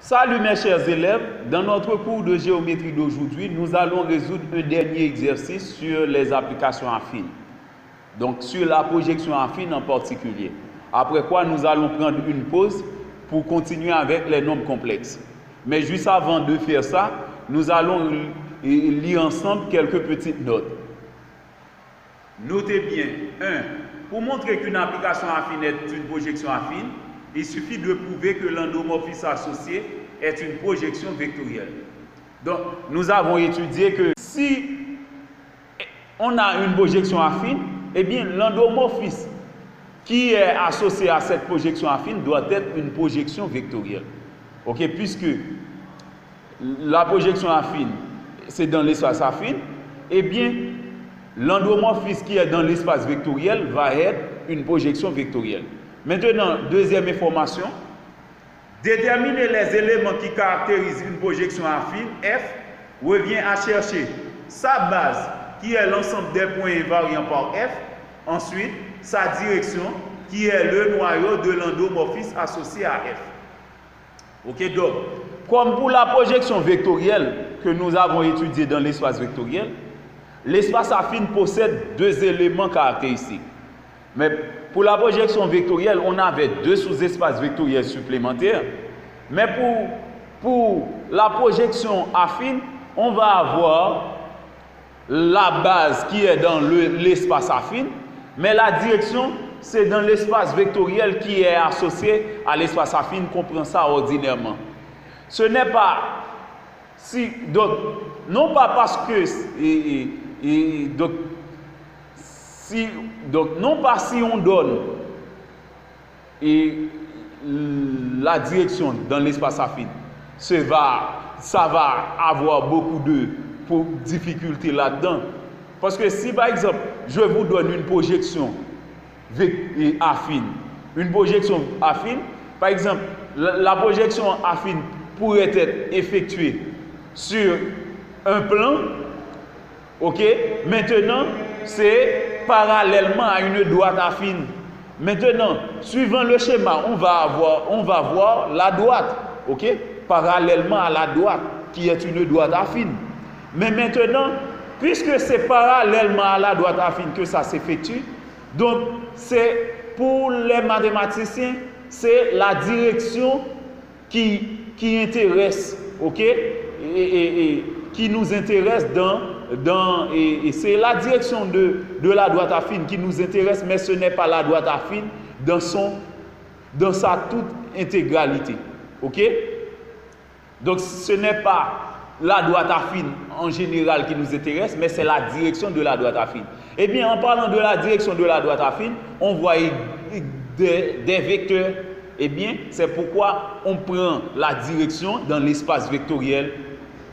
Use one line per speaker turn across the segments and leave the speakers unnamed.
Salut mes chers élèves, dans notre cours de géométrie d'aujourd'hui, nous allons résoudre un dernier exercice sur les applications affines. Donc sur la projection affine en particulier. Après quoi, nous allons prendre une pause pour continuer avec les nombres complexes. Mais juste avant de faire ça, nous allons lire ensemble quelques petites notes. Notez bien, 1. Pour montrer qu'une application affine est une projection affine, il suffit de prouver que l'endomorphisme associé est une projection vectorielle. Donc, nous avons étudié que si on a une projection affine, eh bien, l'endomorphisme qui est associé à cette projection affine doit être une projection vectorielle. Ok, puisque la projection affine, c'est dans l'espace affine, eh bien, l'endomorphisme qui est dans l'espace vectoriel va être une projection vectorielle. Maintenant, deuxième information, déterminer les éléments qui caractérisent une projection affine, F, revient à chercher sa base, qui est l'ensemble des points invariants par F, ensuite, sa direction, qui est le noyau de l'endomorphisme associé à F. Ok, donc, comme pour la projection vectorielle que nous avons étudiée dans l'espace vectoriel, l'espace affine possède deux éléments caractéristiques. Mais pour la projection vectorielle, on avait deux sous-espaces vectoriels supplémentaires. Mais pour la projection affine, on va avoir la base qui est dans l'espace affine, mais la direction, c'est dans l'espace vectoriel qui est associé à l'espace affine, qu'on prend ça ordinairement. Ce n'est pas si, donc, non pas parce que non pas si on donne la direction dans l'espace affine, ça va avoir beaucoup de difficultés là-dedans. Parce que si par exemple, je vous donne une projection affine, par exemple, la projection affine pourrait être effectuée sur un plan, ok? Maintenant, c'est parallèlement à une droite affine. Maintenant, suivant le schéma, on va voir la droite, ok? Parallèlement à la droite, qui est une droite affine. Mais maintenant, puisque c'est parallèlement à la droite affine que ça s'effectue, donc c'est pour les mathématiciens, c'est la direction qui intéresse, ok? Et qui nous intéresse et c'est la direction de la droite affine qui nous intéresse, mais ce n'est pas la droite affine dans sa toute intégralité. Ok? Donc ce n'est pas la droite affine en général qui nous intéresse, mais c'est la direction de la droite affine. Eh bien, en parlant de la direction de la droite affine, on voit des vecteurs. Eh bien, c'est pourquoi on prend la direction dans l'espace vectoriel.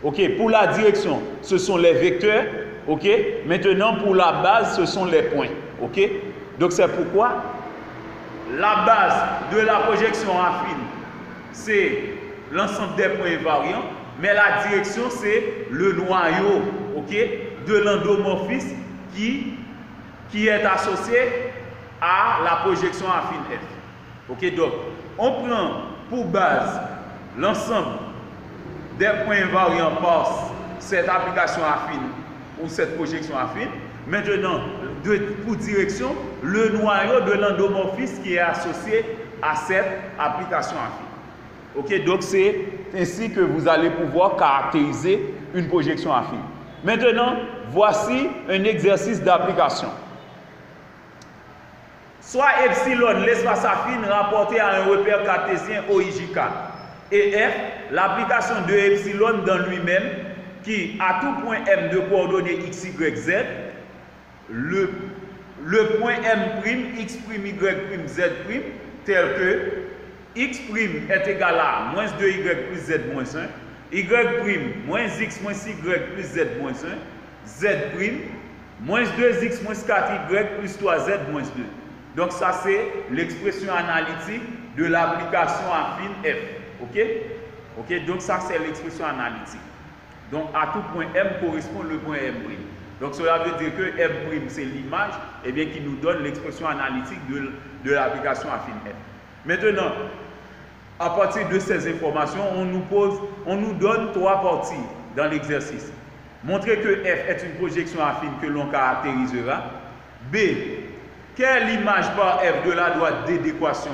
Ok, pour la direction, ce sont les vecteurs. Ok, maintenant pour la base, ce sont les points. Ok, donc c'est pourquoi la base de la projection affine, c'est l'ensemble des points invariants, mais la direction, c'est le noyau, ok, de l'endomorphisme qui est associé à la projection affine F. Ok, donc on prend pour base l'ensemble des points invariants par cette application affine ou cette projection affine. Maintenant, pour direction, le noyau de l'endomorphisme qui est associé à cette application affine. Ok, donc c'est ainsi que vous allez pouvoir caractériser une projection affine. Maintenant, voici un exercice d'application. Soit epsilon, l'espace affine rapporté à un repère cartésien OIJ4, et F, l'application de epsilon dans lui-même, qui, à tout point M de coordonnées x, y, z, le point M', x', y', z', tel que x' est égal à moins 2y plus z moins 1, y' moins x moins y plus z moins 1, z', moins 2x moins 4y plus 3z moins 2. Donc ça c'est l'expression analytique de l'application affine F. Ok? Ok, donc ça c'est l'expression analytique. Donc à tout point M correspond le point M'. Donc cela veut dire que M' c'est l'image qui nous donne l'expression analytique de l'application affine F. Maintenant, à partir de ces informations, on nous donne 3 parties dans l'exercice. Montrer que F est une projection affine que l'on caractérisera. B. Quelle image par F de la droite D d'équation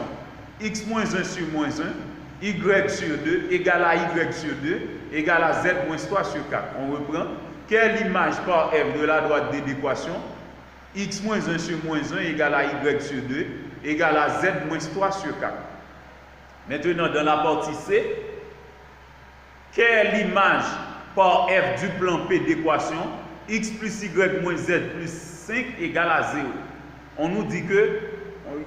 x-1 sur moins 1, y sur 2 égale à y sur 2 égale à z moins 3 sur 4. On reprend. Quelle image par F de la droite D d'équation x-1 sur moins 1 égale à y sur 2 égale à z moins 3 sur 4. Maintenant, dans la partie C, quelle image par F du plan P d'équation x plus y moins z plus 5 égale à 0. On nous dit que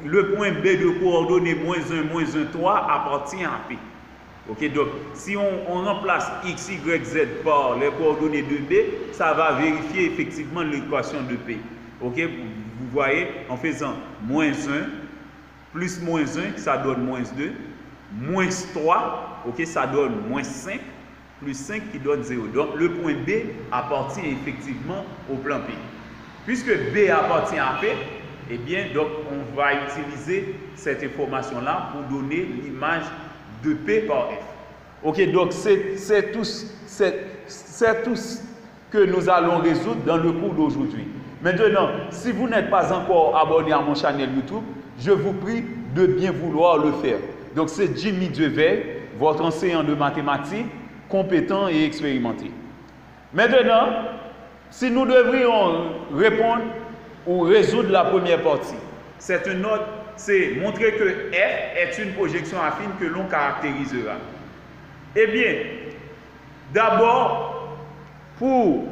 le point B de coordonnées moins 1, moins 1, 3 appartient à P. Ok, donc si on remplace x, y, z par les coordonnées de B, ça va vérifier effectivement l'équation de P. Ok, vous voyez, en faisant moins 1 plus moins 1, ça donne moins 2, moins 3, ok, ça donne moins 5, plus 5 qui donne 0. Donc le point B appartient effectivement au plan P. Puisque B appartient à P, eh bien, donc on va utiliser cette information-là pour donner l'image de P par F. Ok, donc c'est tout ce que nous allons résoudre dans le cours d'aujourd'hui. Maintenant, si vous n'êtes pas encore abonné à mon chaîne YouTube, je vous prie de bien vouloir le faire. Donc c'est Jimmy Deveil, votre enseignant de mathématiques, compétent et expérimenté. Maintenant, si nous devrions répondre ou résoudre la première partie, c'est une note, c'est montrer que F est une projection affine que l'on caractérisera. Eh bien, d'abord, pour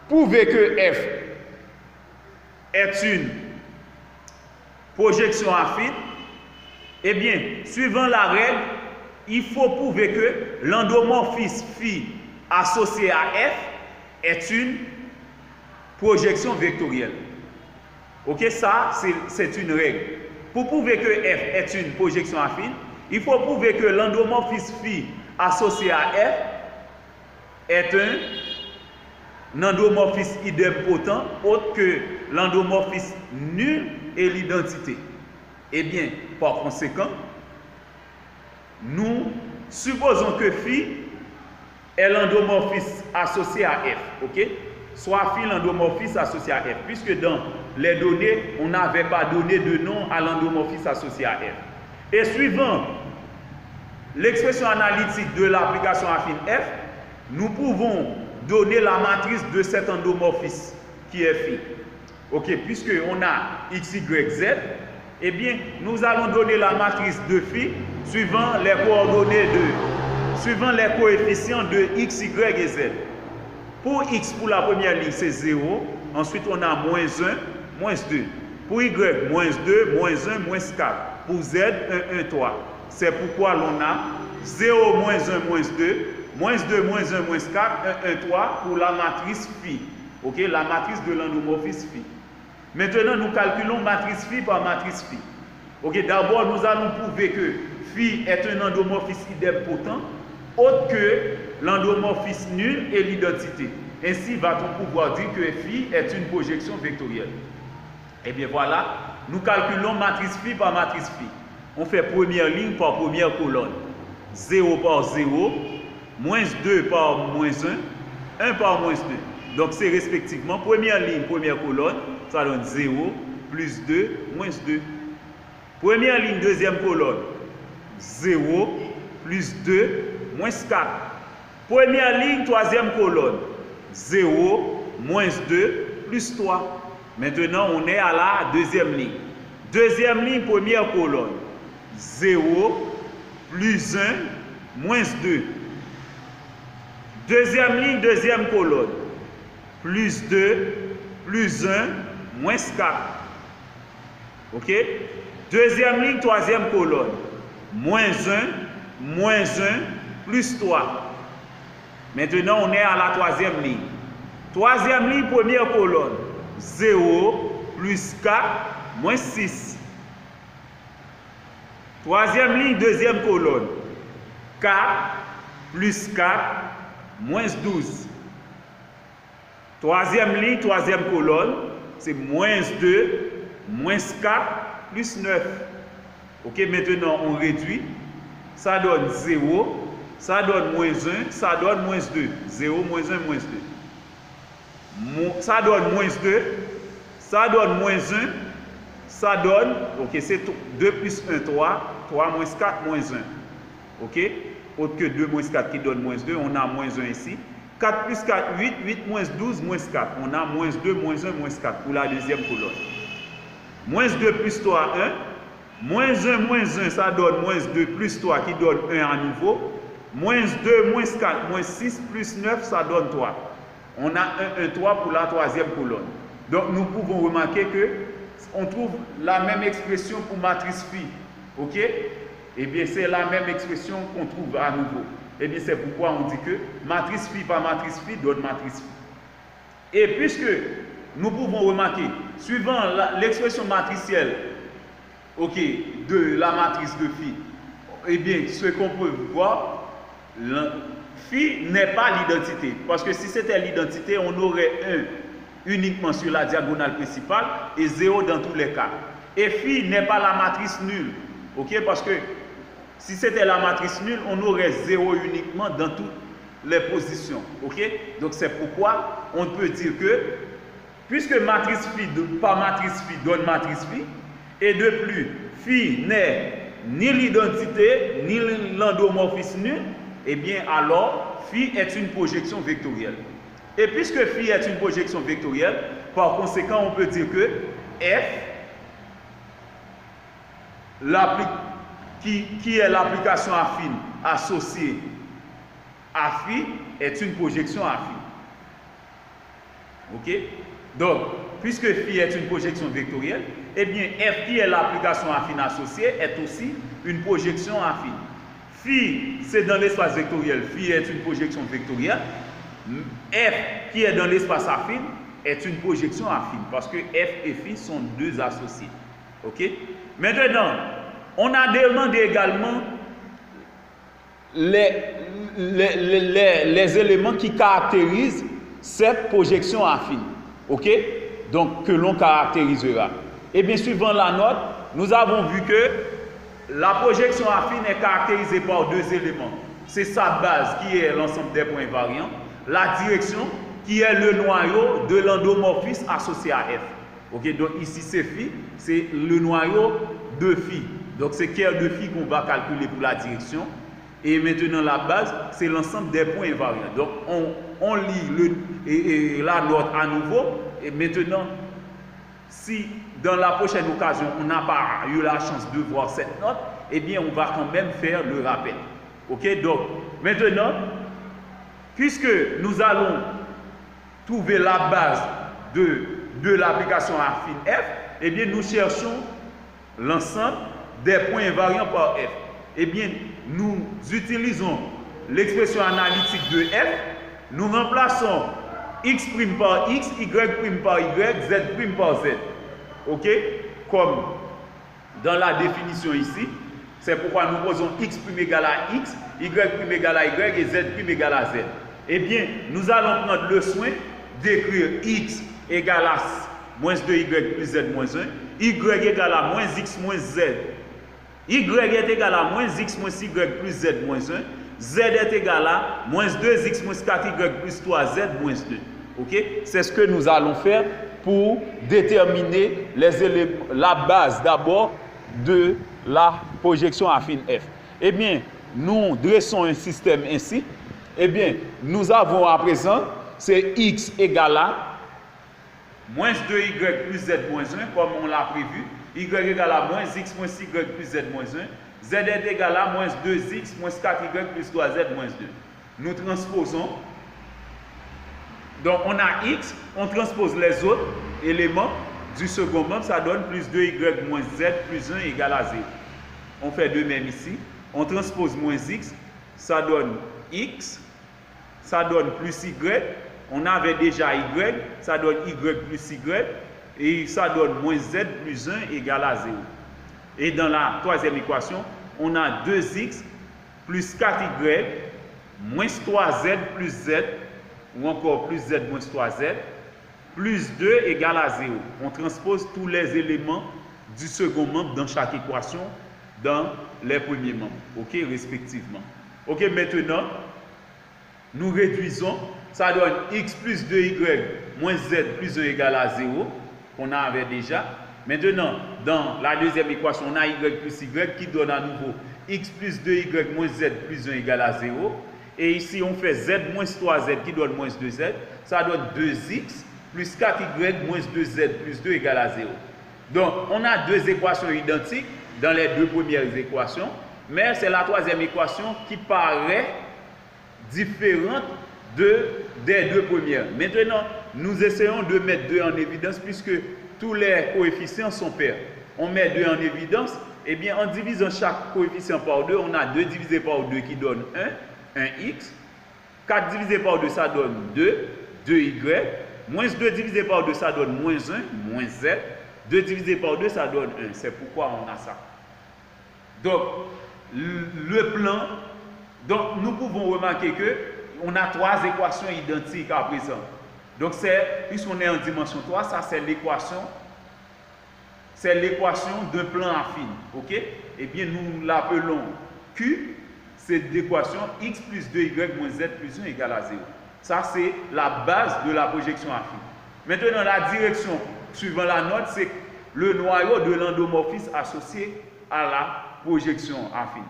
prouver que F est une projection affine, eh bien, suivant la règle, il faut prouver que l'endomorphisme phi associé à F est une projection vectorielle. Ok, ça c'est une règle. Pour prouver que F est une projection affine, il faut prouver que l'endomorphisme phi associé à F est un endomorphisme idempotent autre que l'endomorphisme nul et l'identité. Eh bien, par conséquent, nous supposons que phi est l'endomorphisme associé à F. Ok? Soit phi l'endomorphisme associé à F. Puisque dans les données, on n'avait pas donné de nom à l'endomorphisme associé à F. Et suivant l'expression analytique de l'application affine F, nous pouvons donner la matrice de cet endomorphisme qui est phi. Ok? Puisqu'on a x, y, z, eh bien, nous allons donner la matrice de phi suivant les coordonnées suivant les coefficients de x, y et z. Pour x, pour la première ligne, c'est 0. Ensuite, on a moins 1, moins 2. Pour y, moins 2, moins 1, moins 4. Pour z, 1, 1, 3. C'est pourquoi l'on a 0, moins 1, moins 2, moins 2, moins 1, moins 4, 1, 1, 3 pour la matrice phi. Ok, la matrice de l'endomorphisme phi. Maintenant, nous calculons matrice phi par matrice phi. Ok, d'abord, nous allons prouver que phi est un endomorphisme idempotent autre que l'endomorphisme nul et l'identité. Ainsi, va-t-on pouvoir dire que phi est une projection vectorielle. Eh bien, voilà, nous calculons matrice phi par matrice phi. On fait première ligne par première colonne. 0 par 0, moins 2 par moins 1, 1 par moins 2. Donc, c'est respectivement première ligne, première colonne, ça donne 0, plus 2, moins 2. Première ligne, deuxième colonne, 0, plus 2, moins 4. Première ligne, troisième colonne, 0, moins 2, plus 3. Maintenant, on est à la deuxième ligne. Deuxième ligne, première colonne, 0, plus 1, moins 2. Deuxième ligne, deuxième colonne, plus 2, plus 1, moins 4. Ok? Deuxième ligne, troisième colonne, moins 1, plus 3. Maintenant, on est à la troisième ligne. Troisième ligne, première colonne, 0, plus 4, moins 6. Troisième ligne, deuxième colonne, 4, plus 4, moins 12. Troisième ligne, troisième colonne, c'est moins 2, moins 4, plus 9. Ok, maintenant on réduit. ça donne 0, ça donne moins 1, ça donne moins 2. 0, moins 1, moins 2. Ça donne moins 2, ça donne moins 1, ça donne, ok, c'est 2 plus 1, 3, 3 moins 4, moins 1. Ok, autre que 2 moins 4 qui donne moins 2, on a moins 1 ici. 4 plus 4, 8, 8 moins 12, moins 4. On a moins 2, moins 1, moins 4 pour la deuxième colonne. Moins 2 plus 3, 1. Moins 1, ça donne moins 2 plus 3 qui donne 1 à nouveau. Moins 2, moins 4, moins 6 plus 9, ça donne 3. On a 1, 1, 3 pour la troisième colonne. Donc nous pouvons remarquer que on trouve la même expression pour matrice phi. Ok? Eh bien, c'est la même expression qu'on trouve à nouveau. Eh bien, c'est pourquoi on dit que matrice phi par matrice phi donne matrice phi. Et puisque nous pouvons remarquer, suivant l'expression matricielle, ok, de la matrice de phi, eh bien, ce qu'on peut voir, phi n'est pas l'identité. Parce que si c'était l'identité, on aurait 1 uniquement sur la diagonale principale et 0 dans tous les cas. Et phi n'est pas la matrice nulle. Ok, parce que si c'était la matrice nulle, on aurait 0 uniquement dans toutes les positions. Ok, donc c'est pourquoi on peut dire que, puisque matrice phi par matrice phi donne matrice phi, et de plus, phi n'est ni l'identité, ni l'endomorphisme nul, eh bien alors, phi est une projection vectorielle. Et puisque phi est une projection vectorielle, par conséquent, on peut dire que f, qui est l'application affine associée à phi, est une projection affine. Ok? Donc, puisque phi est une projection vectorielle, eh bien, f qui est l'application affine associée est aussi une projection affine. Phi, c'est dans l'espace vectoriel, phi est une projection vectorielle. F qui est dans l'espace affine est une projection affine parce que f et phi sont deux associés. Ok? Maintenant, on a demandé également les éléments qui caractérisent cette projection affine. Ok? Donc, que l'on caractérisera. Et bien, suivant la note, nous avons vu que la projection affine est caractérisée par deux éléments. C'est sa base qui est l'ensemble des points invariants, la direction qui est le noyau de l'endomorphisme associé à f. Ok, donc ici c'est phi, c'est le noyau de phi. Donc c'est quel de phi qu'on va calculer pour la direction. Et maintenant la base, c'est l'ensemble des points invariants. Donc on lit la note à nouveau. Et maintenant, si dans la prochaine occasion, on n'a pas eu la chance de voir cette note, eh bien on va quand même faire le rappel. Ok, donc maintenant, puisque nous allons trouver la base de l'application affine f, eh bien nous cherchons l'ensemble des points invariants par f. Eh bien, nous utilisons l'expression analytique de f, nous remplaçons x' par x, y' par y, z' par z. Ok? Comme dans la définition ici, c'est pourquoi nous posons x' égale à x, y' égale à y et z' égale à z. Eh bien, nous allons prendre le soin d'écrire x égale à moins 2y plus z moins 1, y égale à moins x moins z, y est égal à moins x moins y plus z moins 1, z est égal à moins 2x moins 4y plus 3z moins 2. Ok? C'est ce que nous allons faire pour déterminer les éléments, la base d'abord de la projection affine f. Eh bien, nous dressons un système ainsi. Eh bien, nous avons à présent, c'est x égale à moins 2y plus z moins 1, comme on l'a prévu. Y égale à moins x moins y plus z moins 1. Z est égal à moins 2x moins 4y plus 3z moins 2. Nous transposons. Donc, on a x, on transpose les autres éléments du second membre, ça donne plus 2y moins z plus 1 égale à 0. On fait de même ici. On transpose moins x, ça donne x, ça donne plus y. On avait déjà y, ça donne y plus y. Et ça donne moins z plus 1 égale à 0. Et dans la troisième équation, on a 2x plus 4y moins 3z plus z, ou encore plus z moins 3z, plus 2 égale à 0. On transpose tous les éléments du second membre dans chaque équation dans les premiers membres, ok, respectivement. Ok, maintenant, nous réduisons, ça donne x plus 2y moins z plus 1 égale à 0, qu'on avait déjà. Maintenant, dans la deuxième équation, on a y plus y qui donne à nouveau x plus 2y moins z plus 1 égale à 0. Et ici, on fait z moins 3z qui donne moins 2z. Ça donne 2x plus 4y moins 2z plus 2 égale à 0. Donc, on a deux équations identiques dans les deux premières équations, mais c'est la troisième équation qui paraît différente des deux premières. Maintenant, nous essayons de mettre 2 en évidence puisque tous les coefficients sont pairs. On met 2 en évidence, et bien en divisant chaque coefficient par 2, on a 2 divisé par 2 qui donne 1, 1x. 4 divisé par 2, ça donne 2, 2y. Moins 2 divisé par 2, ça donne moins 1, moins z. 2 divisé par 2, ça donne 1. C'est pourquoi on a ça. Donc, le plan, donc nous pouvons remarquer que on a 3 équations identiques à présent. Donc, puisqu'on est en dimension 3, ça c'est l'équation d'un plan affine. Ok? Eh bien, nous l'appelons Q, c'est l'équation x plus 2y moins z plus 1 égale à 0. Ça, c'est la base de la projection affine. Maintenant, la direction suivant la note, c'est le noyau de l'endomorphisme associé à la projection affine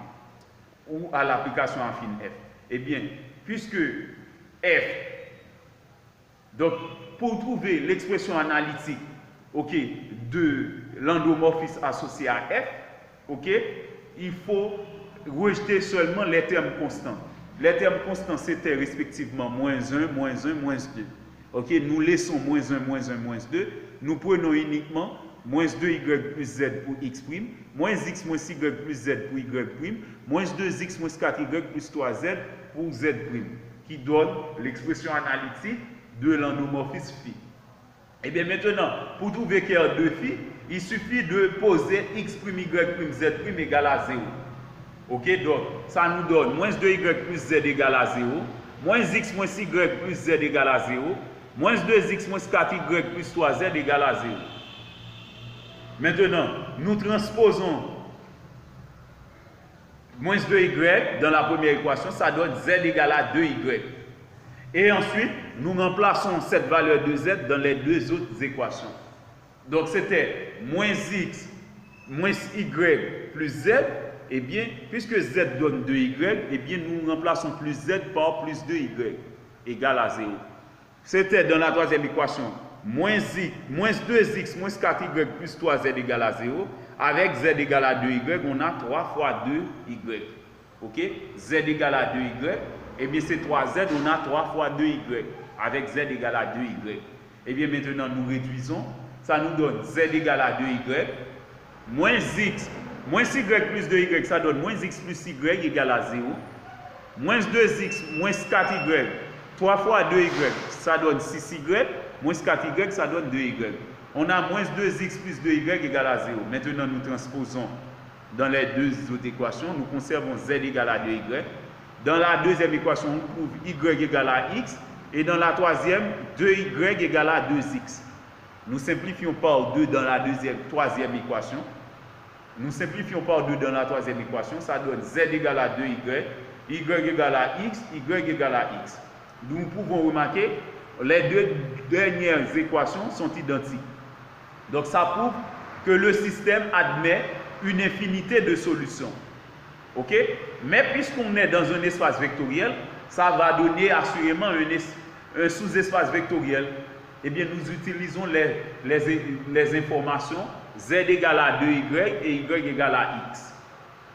ou à l'application affine F. Eh bien, puisque F, donc pour trouver l'expression analytique, ok, de l'endomorphisme associé à F, ok, il faut rejeter seulement les termes constants. Les termes constants, c'était respectivement moins 1, moins 1, moins 2. Ok, nous laissons moins 1, moins 1, moins 2. Nous prenons uniquement moins 2y plus z pour x', moins x moins y plus z pour y', moins 2x moins 4y plus 3z pour z', qui donne l'expression analytique de l'endomorphisme phi. Et bien maintenant, pour trouver qu'il y a deux phi, il suffit de poser x', y', z' égale à 0. Ok, donc ça nous donne moins 2y plus z égale à 0, moins x moins y plus z égale à 0, moins 2x moins 4y plus 3z égale à 0. Maintenant, nous transposons moins 2y dans la première équation, ça donne z égale à 2y. Et ensuite, nous remplaçons cette valeur de z dans les deux autres équations. Donc c'était moins x moins y plus z. Eh bien, puisque z donne 2y, eh bien, nous remplaçons plus z par plus 2y égale à 0. C'était dans la troisième équation, moins 2x moins 4y plus 3z égale à 0. Avec z égale à 2y, on a 3 fois 2y. Ok? Z égale à 2y, eh bien, c'est 3z, on a 3 fois 2y. Avec z égale à 2y. Eh bien, maintenant, nous réduisons. Ça nous donne z égale à 2y, moins x. Moins y plus 2y, ça donne moins x plus y égale à 0. Moins 2x moins 4y, 3 fois 2y, ça donne 6y. Moins 4y, ça donne 2y. On a moins 2x plus 2y égale à 0. Maintenant, nous transposons dans les deux autres équations. Nous conservons z égale à 2y. Dans la deuxième équation, on trouve y égale à x. Et dans la troisième, 2y égale à 2x. Nous simplifions par 2 dans la troisième équation. Nous simplifions par 2 dans la troisième équation, ça donne z égale à 2y, y égale à x, y égale à x. Nous pouvons remarquer les deux dernières équations sont identiques. Donc ça prouve que le système admet une infinité de solutions. Ok? Mais puisqu'on est dans un espace vectoriel, ça va donner assurément un sous-espace vectoriel. Eh bien, nous utilisons les informations z égale à 2y et y égale à x.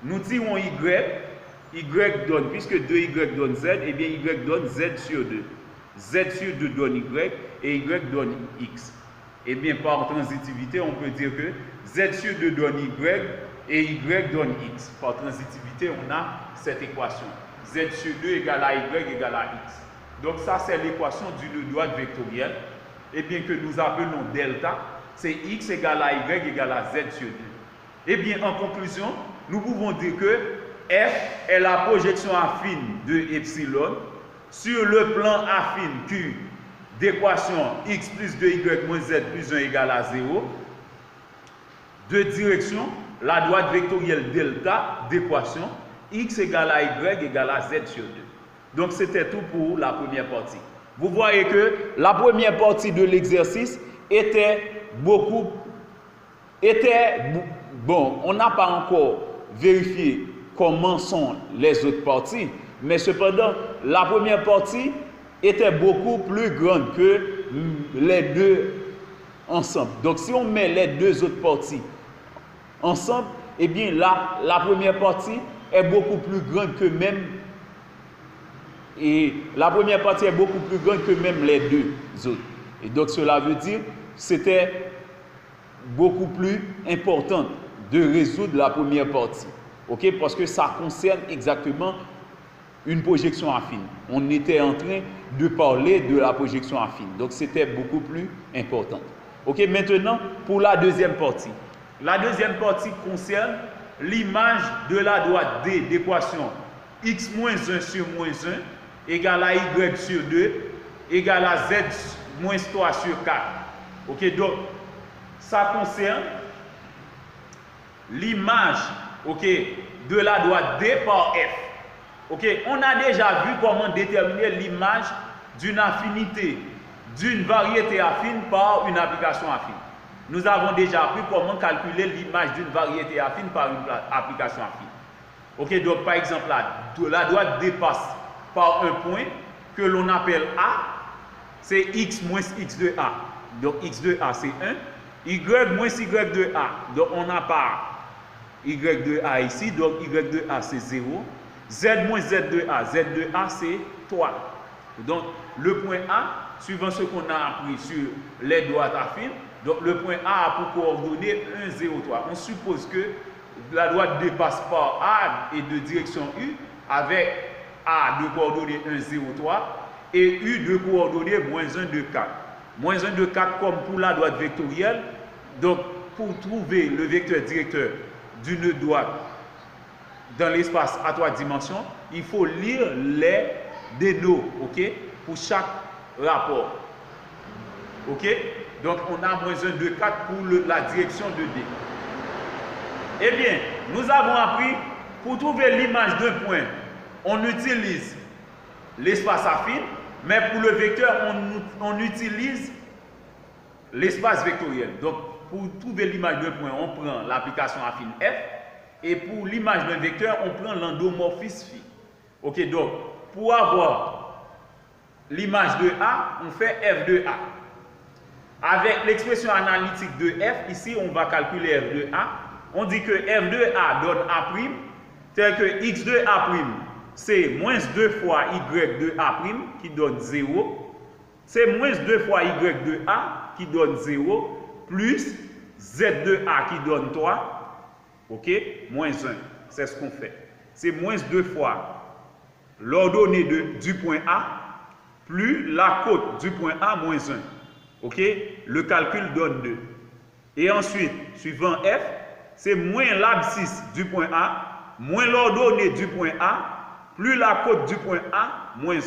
Nous tirons y donne, puisque 2y donne z, et bien y donne z sur 2. Z sur 2 donne y et y donne x. Et bien par transitivité, on peut dire que z sur 2 donne y et y donne x. Par transitivité, on a cette équation. Z sur 2 égale à y égale à x. Donc ça, c'est l'équation d'une droite vectorielle, et bien que nous appelons delta. C'est x égale à y égale à z sur 2. Et bien, en conclusion, nous pouvons dire que f est la projection affine de epsilon sur le plan affine Q d'équation x plus 2y moins z plus 1 égale à 0 de direction la droite vectorielle delta d'équation x égale à y égale à z sur 2. Donc c'était tout pour la première partie. Vous voyez que la première partie de l'exercice était bon, on n'a pas encore vérifié comment sont les autres parties, mais cependant, la première partie était beaucoup plus grande que les deux ensemble. Donc, si on met les deux autres parties ensemble, eh bien là, la première partie est beaucoup plus grande que même, et la première partie est beaucoup plus grande que même les deux autres. Et donc, cela veut dire que c'était beaucoup plus important de résoudre la première partie. OK? Parce que ça concerne exactement une projection affine. On était en train de parler de la projection affine. Donc, c'était beaucoup plus important. OK? Maintenant, pour la deuxième partie. La deuxième partie concerne l'image de la droite D d'équation x moins 1 sur moins 1 égale à y sur 2 égale à z moins 3 sur 4. OK? Donc, ça concerne l'image, OK, de la droite D par f. OK, on a déjà vu comment déterminer l'image d'une affinité, d'une variété affine par une application affine. Nous avons déjà appris comment calculer l'image d'une variété affine par une application affine. OK, donc par exemple, la droite D passe par un point que l'on appelle A, c'est x moins x de A. Donc x de A c'est 1. Y moins y de A. Donc on n'a pas y de A ici, donc y de A c'est 0. Z moins z de A. Z de A c'est 3. Donc le point A, suivant ce qu'on a appris sur les droites affines, donc le point A a pour coordonnées 1, 0, 3. On suppose que la droite dépasse par A et de direction U avec A de coordonnées 1, 0, 3 et U de coordonnées moins 1, 2, 4. Moins 1, 2, 4 comme pour la droite vectorielle. Donc pour trouver le vecteur directeur d'une droite dans l'espace à 3 dimensions, il faut lire les dénos, OK, pour chaque rapport. OK? Donc on a moins 1, 2, 4 pour la direction de D. Eh bien, nous avons appris, pour trouver l'image d'un point, on utilise l'espace affine, mais pour le vecteur, on utilise l'espace vectoriel. Donc, pour trouver l'image d'un point, on prend l'application affine F, et pour l'image d'un vecteur, on prend l'endomorphisme phi. OK, donc, pour avoir l'image de A, on fait F de A. Avec l'expression analytique de F, ici, on va calculer F de A. On dit que F de A donne A', tel que X de A', c'est moins 2 fois Y de A' qui donne 0. C'est moins 2 fois Y de A qui donne 0, plus Z de A qui donne 3. OK? Moins 1. C'est ce qu'on fait. C'est moins 2 fois l'ordonnée du point A, plus la cote du point A, moins 1. OK? Le calcul donne 2. Et ensuite, suivant F, c'est moins l'abscisse du point A, moins l'ordonnée du point A, plus la cote du point A, moins 1,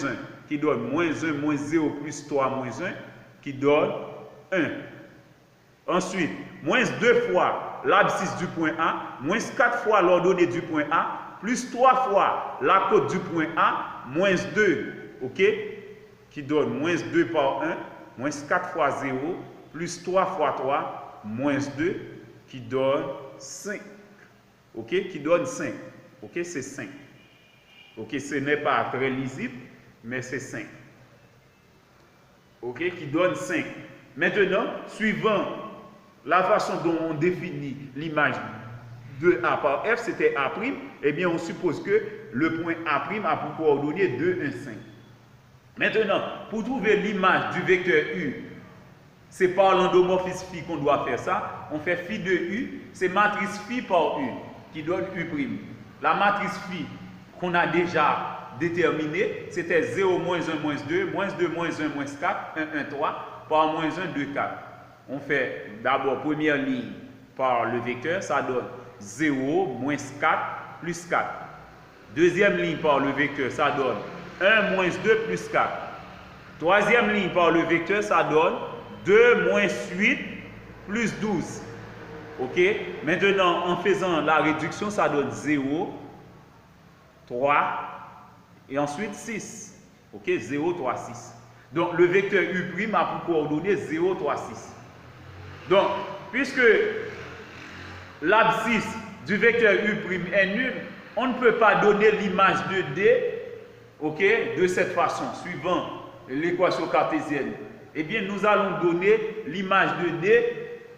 qui donne moins 1, moins 0, plus 3, moins 1, qui donne 1. Ensuite, moins 2 fois l'abscisse du point A, moins 4 fois l'ordonnée du point A, plus 3 fois la cote du point A, moins 2, OK, qui donne moins 2 par 1, moins 4 fois 0, plus 3 fois 3, moins 2, qui donne 5. OK, qui donne 5. OK, c'est 5. OK, ce n'est pas très lisible, mais c'est 5. OK, qui donne 5. Maintenant, suivant la façon dont on définit l'image de A par F, c'était A', eh bien, on suppose que le point A' a pour coordonnées 2, 1, 5. Maintenant, pour trouver l'image du vecteur U, c'est par l'endomorphisme phi qu'on doit faire ça. On fait phi de U, c'est matrice phi par U, qui donne U'. La matrice phi qu'on a déjà déterminée, c'était 0, moins 1, moins 2, moins 2, moins 1, moins 4, 1, 1, 3, par moins 1, 2, 4. On fait d'abord première ligne par le vecteur, ça donne 0, moins 4, plus 4. Deuxième ligne par le vecteur, ça donne 1, moins 2, plus 4. Troisième ligne par le vecteur, ça donne 2, moins 8, plus 12. Ok? Maintenant, en faisant la réduction, ça donne 0, 3 et ensuite 6. Ok? 0, 3, 6. Donc, le vecteur U' a pour coordonnées 0, 3, 6. Donc, puisque l'abscisse du vecteur U' est nul, on ne peut pas donner l'image de D, ok, de cette façon, suivant l'équation cartésienne. Eh bien, nous allons donner l'image de D,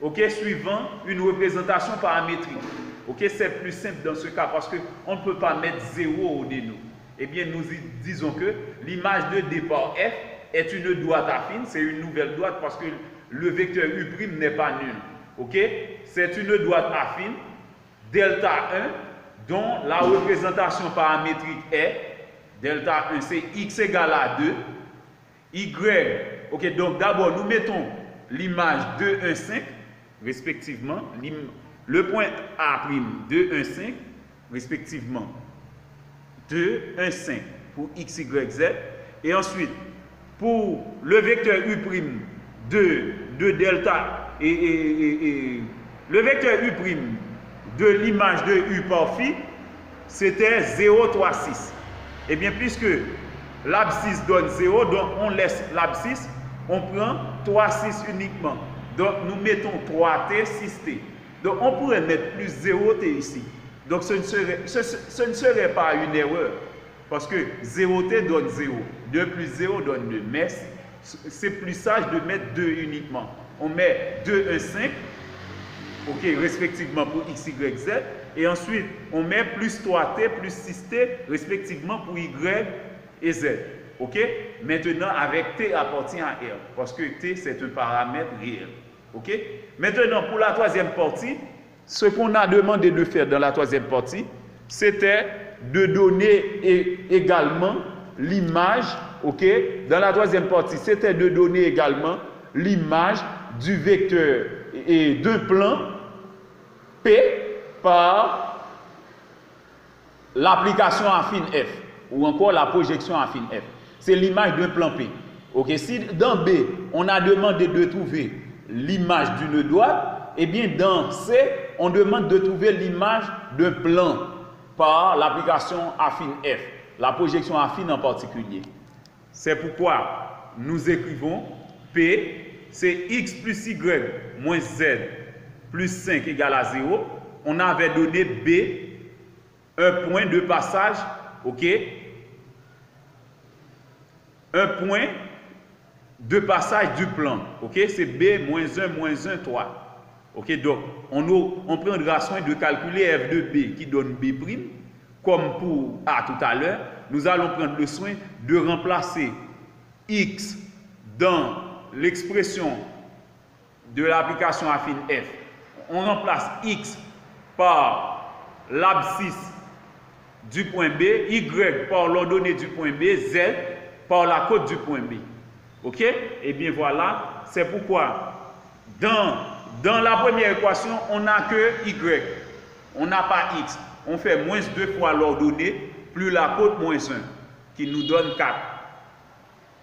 ok, suivant une représentation paramétrique. Ok, c'est plus simple dans ce cas parce qu'on ne peut pas mettre 0 au déno. Eh bien, nous disons que l'image de D par F est une droite affine, c'est une nouvelle droite parce que le vecteur U' n'est pas nul. Ok, c'est une droite affine, delta 1, dont la représentation paramétrique est delta 1, c'est x égale à 2, y. Ok, donc d'abord nous mettons l'image 2, 1, 5, respectivement, le point A', 2, 1, 5, respectivement, 2, 1, 5 pour x, y, z, et ensuite pour le vecteur U' de delta et le vecteur U' de l'image de U par phi, c'était 0, 3, 6. Et bien, puisque l'abscisse donne 0, donc on laisse l'abscisse, on prend 3, 6 uniquement. Donc nous mettons 3t, 6t. Donc on pourrait mettre plus 0t ici. Donc ce ne serait pas une erreur. Parce que 0t donne 0. 2 plus 0 donne 2. Mais c'est plus sage de mettre 2 uniquement. On met 2, 1, 5. Ok, respectivement pour x, y, z. Et ensuite, on met plus 3t, plus 6t, respectivement pour y et z. Ok? Maintenant, avec t appartient à r. Parce que t, c'est un paramètre réel. Ok? Maintenant, pour la troisième partie, ce qu'on a demandé de faire dans la troisième partie, c'était de donner également l'image, ok? Dans la troisième partie, c'était de donner également l'image du vecteur et d'un plan P par l'application affine F ou encore la projection affine F. C'est l'image d'un plan P. Ok, si dans B, on a demandé de trouver l'image d'une droite, eh bien dans C, on demande de trouver l'image d'un plan par l'application affine F, la projection affine en particulier. C'est pourquoi nous écrivons P, c'est x plus y moins z plus 5 égale à 0. On avait donné B, un point de passage, ok? Un point de passage du plan, ok? C'est B moins 1, 3. Ok, donc on prendra soin de calculer f de B qui donne B', comme pour A tout à l'heure. Nous allons prendre le soin de remplacer x dans l'expression de l'application affine F. On remplace x par l'abscisse du point B, y par l'ordonnée du point B, z par la côte du point B. Ok? Et bien voilà, c'est pourquoi dans la première équation, on n'a que y, on n'a pas x. On fait moins 2 fois l'ordonnée, plus la côte moins 1, qui nous donne 4.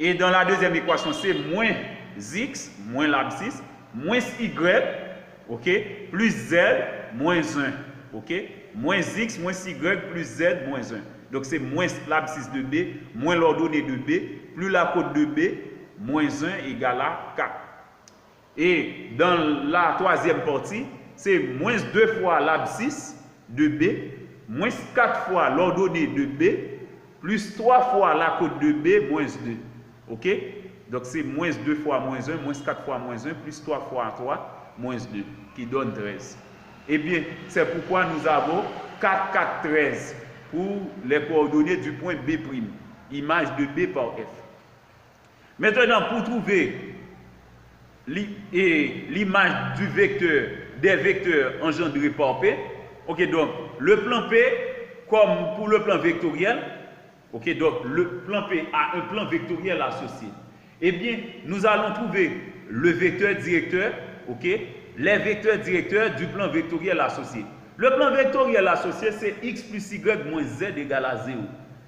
Et dans la deuxième équation, c'est moins x, moins l'abscisse, moins y, ok, plus z, moins 1, ok, moins x, moins y, plus z, moins 1. Donc c'est moins l'abscisse de B, moins l'ordonnée de B, plus la côte de B, moins 1 égale à 4. Et dans la troisième partie, c'est moins 2 fois l'abscisse de B, moins 4 fois l'ordonnée de B, plus 3 fois la côte de B, moins 2. Ok? Donc c'est moins 2 fois moins 1, moins 4 fois moins 1, plus 3 fois 3, moins 2, qui donne 13. Eh bien, c'est pourquoi nous avons 4, 4, 13 pour les coordonnées du point B', image de B par F. Maintenant, pour trouver l'image du vecteur, des vecteurs engendrés par P, ok, donc le plan P, comme pour le plan vectoriel, ok, donc le plan P a un plan vectoriel associé. Eh bien, nous allons trouver le vecteur directeur, ok, les vecteurs directeurs du plan vectoriel associé. Le plan vectoriel associé, c'est x plus y moins z égale à 0.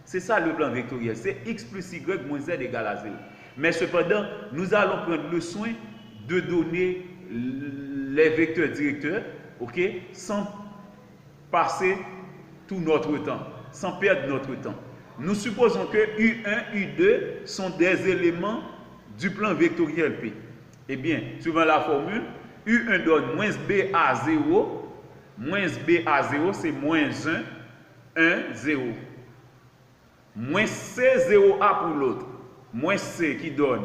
C'est ça le plan vectoriel, c'est x plus y moins z égale à 0. Mais cependant, nous allons prendre le soin de donner les vecteurs directeurs ok, sans passer tout notre temps, sans perdre notre temps. Nous supposons que U1, U2 sont des éléments du plan vectoriel P. Eh bien, suivant la formule, U1 donne moins B à 0, moins B à 0, c'est moins 1, 1, 0. Moins C0A pour l'autre, moins C qui donne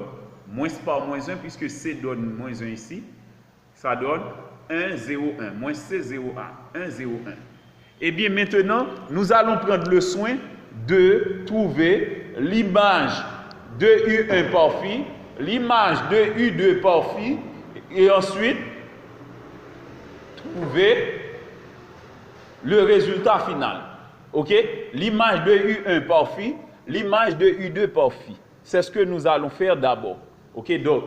moins par moins 1, puisque C donne moins 1 ici, ça donne 1, 0, 1, moins C0A, 1, 0, 1. Eh bien, maintenant, nous allons prendre le soin de trouver l'image de U1 par phi, l'image de U2 par phi, et ensuite trouver le résultat final. Ok? L'image de U1 par phi, l'image de U2 par phi. C'est ce que nous allons faire d'abord. Ok? Donc,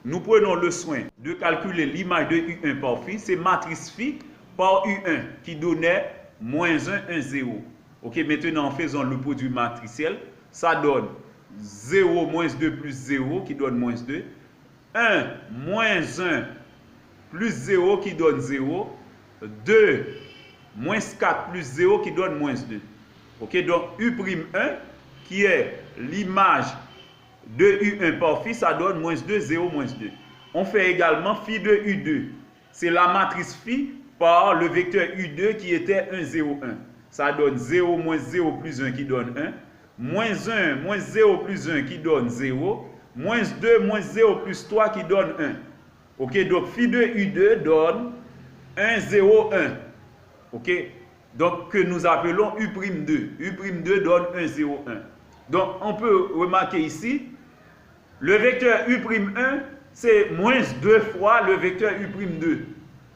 nous prenons le soin de calculer l'image de U1 par phi, c'est matrice phi par U1 qui donnait moins 1, 1, 0. Ok, maintenant en faisant le produit matriciel, ça donne 0 moins 2 plus 0 qui donne moins 2. 1 moins 1 plus 0 qui donne 0. 2 moins 4 plus 0 qui donne moins 2. Ok, donc U'1 qui est l'image de U1 par phi, ça donne moins 2, 0, moins 2. On fait également phi de U2. C'est la matrice phi par le vecteur U2 qui était 1, 0, 1. Ça donne 0 moins 0 plus 1 qui donne 1. Moins 1 moins 0 plus 1 qui donne 0. Moins 2 moins 0 plus 3 qui donne 1. Ok, donc phi de U2 donne 1, 0, 1. Ok, donc que nous appelons U'2. U'2 donne 1, 0, 1. Donc on peut remarquer ici, le vecteur U'1, c'est moins 2 fois le vecteur U'2.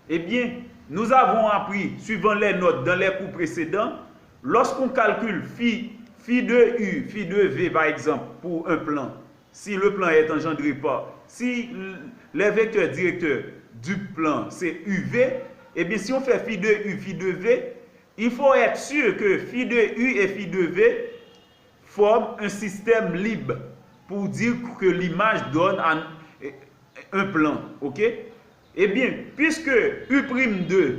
Eh bien, nous avons appris, suivant les notes dans les cours précédents, lorsqu'on calcule phi de U, phi de V par exemple, pour un plan, si le plan est engendré par, si les vecteurs directeurs du plan c'est UV, eh bien si on fait phi de U, phi de V, il faut être sûr que phi de U et phi de V forment un système libre pour dire que l'image donne un plan, ok? Eh bien, puisque U'2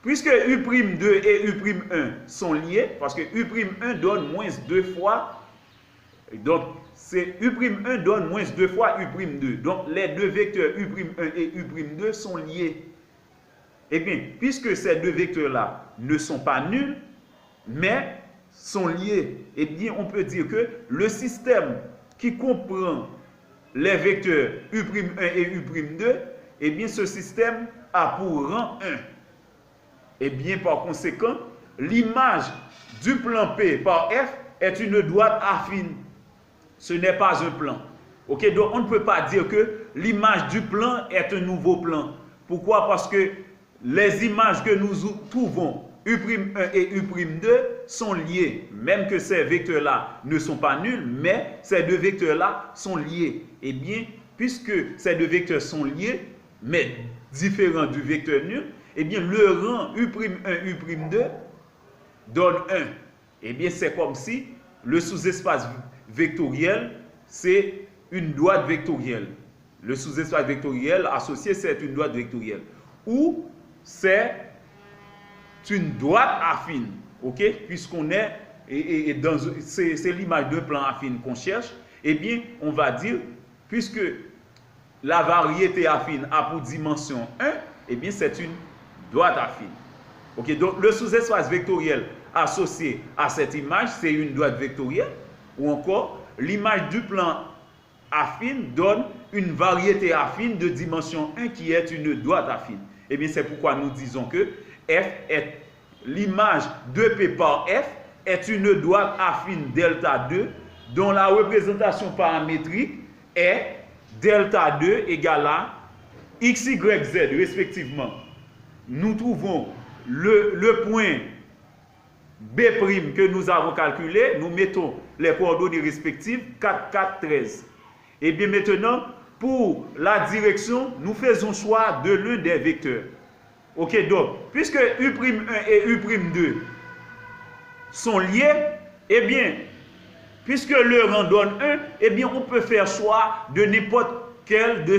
et U'1 sont liés, parce que U'1 donne moins 2 fois, donc c'est U'1 donne moins 2 fois U'2. Donc les deux vecteurs U'1 et U'2 sont liés. Eh bien, puisque ces deux vecteurs-là ne sont pas nuls, mais sont liés, eh bien, on peut dire que le système qui comprend les vecteurs U'1 et U'2, eh bien, ce système a pour rang 1. Eh bien, par conséquent, l'image du plan P par F est une droite affine. Ce n'est pas un plan. Ok, donc on ne peut pas dire que l'image du plan est un nouveau plan. Pourquoi? Parce que les images que nous trouvons, U'1 et U'2, sont liées. Même que ces vecteurs-là ne sont pas nuls, mais ces deux vecteurs-là sont liés. Eh bien, puisque ces deux vecteurs sont liés, mais différents du vecteur nul, eh bien, le rang U'1, U'2 donne 1. Eh bien, c'est comme si le sous-espace vectoriel, c'est une droite vectorielle. Le sous-espace vectoriel associé, c'est une droite vectorielle. Ou c'est une droite affine. Ok? Puisqu'on est, c'est l'image d'un plan affine qu'on cherche, eh bien, on va dire, puisque la variété affine a pour dimension 1, eh bien, c'est une droite affine. Ok, donc le sous-espace vectoriel associé à cette image, c'est une droite vectorielle, ou encore l'image du plan affine donne une variété affine de dimension 1 qui est une droite affine. Eh bien, c'est pourquoi nous disons que F est l'image de P par F est une droite affine delta 2 dont la représentation paramétrique est delta 2 égale à x, y, z respectivement. Nous trouvons le point B' que nous avons calculé, nous mettons les coordonnées respectives 4, 4, 13. Et bien maintenant, pour la direction, nous faisons choix de l'un des vecteurs. Ok, donc, puisque U'1 et U'2 sont liés, eh bien, puisque le rang donne 1, eh bien, on peut faire choix de n'importe quel de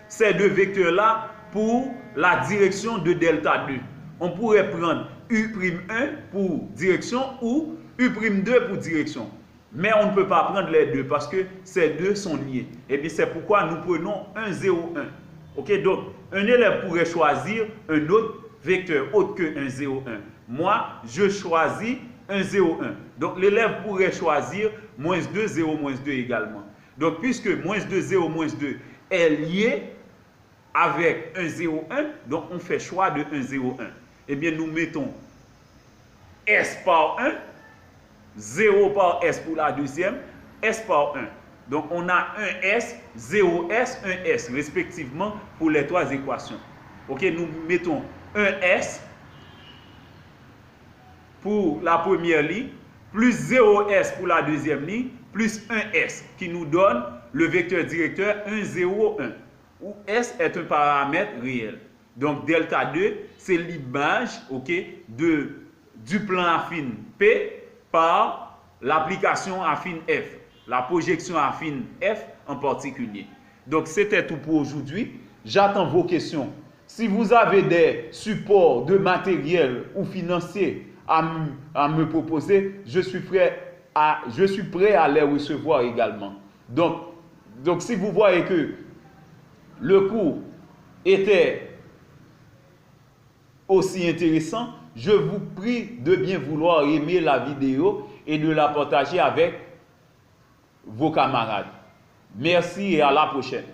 ces deux vecteurs-là pour la direction de delta 2. On pourrait prendre U'1 pour direction ou U'2 pour direction. Mais on ne peut pas prendre les deux parce que ces deux sont liés. Et bien c'est pourquoi nous prenons 1, 0, 1. Ok, donc un élève pourrait choisir un autre vecteur autre que 1, 0, 1. Moi, je choisis 1, 0, 1. Donc l'élève pourrait choisir moins 2, 0, moins 2 également. Donc puisque moins 2, 0, moins 2 est lié avec 1, 0, 1, donc on fait choix de 1, 0, 1. Eh bien nous mettons S par 1, 0 par S pour la deuxième, S par 1. Donc on a 1S, 0S, 1S respectivement pour les trois équations. Ok, nous mettons 1S pour la première ligne, plus 0S pour la deuxième ligne, plus 1S qui nous donne le vecteur directeur 1, 0, 1, où S est un paramètre réel. Donc delta 2, c'est l'image du plan affine P par l'application affine F, la projection affine F en particulier. Donc c'était tout pour aujourd'hui. J'attends vos questions. Si vous avez des supports de matériel ou financiers à me proposer, je suis prêt à les recevoir également. Donc si vous voyez que le cours était aussi intéressant, je vous prie de bien vouloir aimer la vidéo et de la partager avec vos camarades. Merci et à la prochaine.